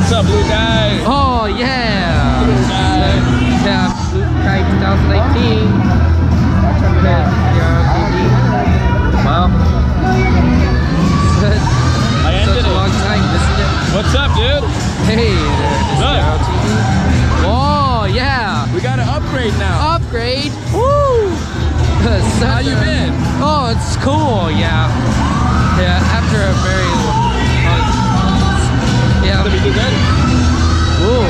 What's up, Blue Guy? Oh yeah. Blue Guy. Yeah, Blue Sky 2018. Wow. I ended Such a it. long time, isn't it? What's up, dude? Hey there, Good. Mr. LTV. Oh yeah. We got an upgrade now. Upgrade. Woo. How you been? Oh, it's cool. Yeah. Yeah. After a very long. Yeah. Let me do that. Ooh.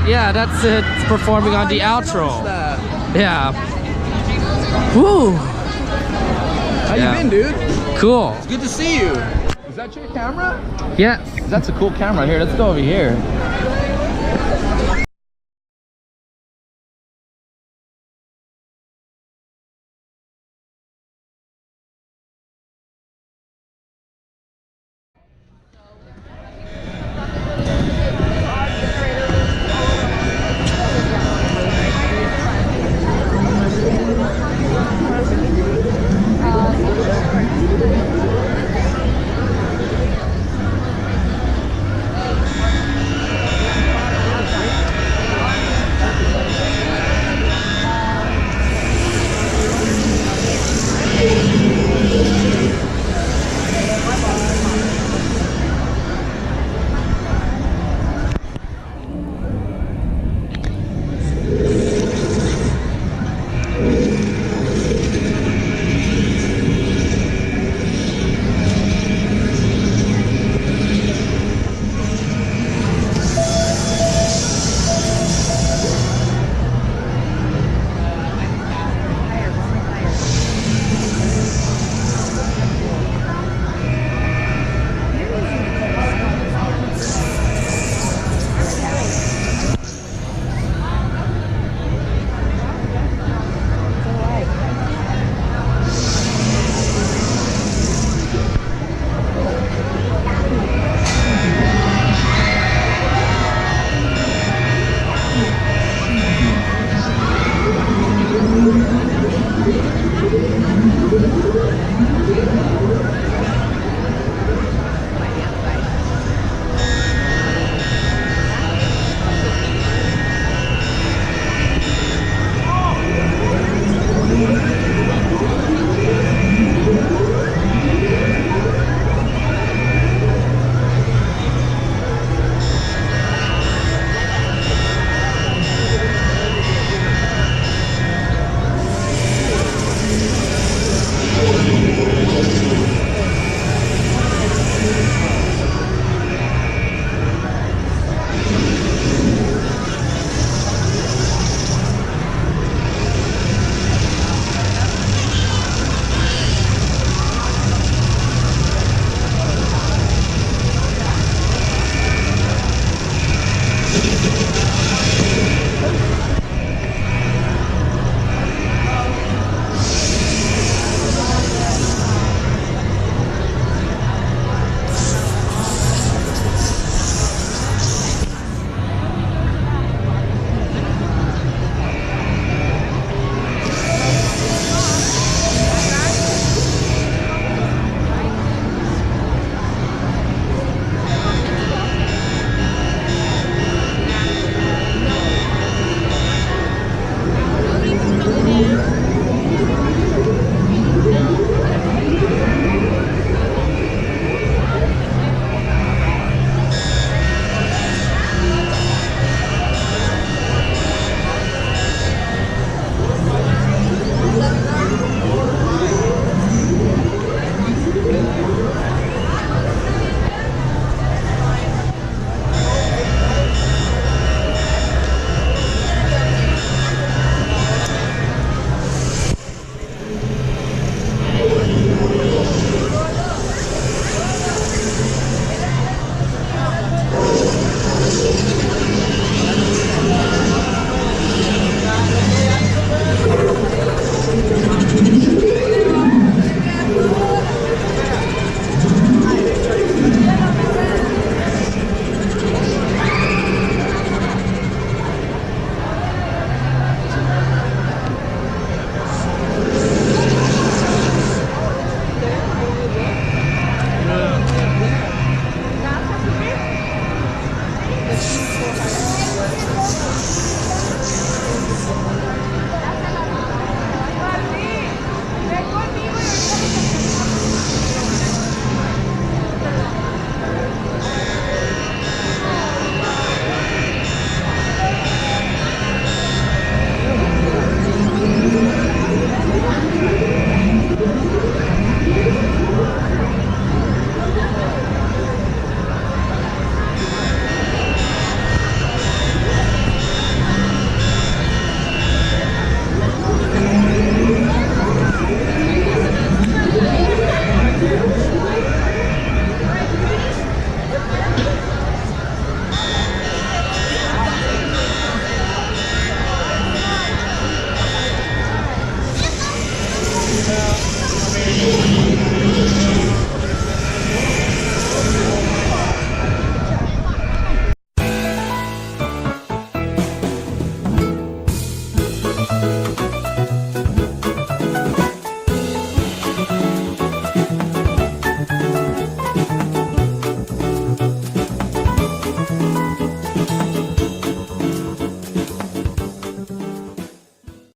Yeah. That's it performing on the outro. Yeah. Woo. How Yeah. you been, dude? Cool. Good to see you. Is that your camera? Yes. That's a cool camera. Here, let's go over here.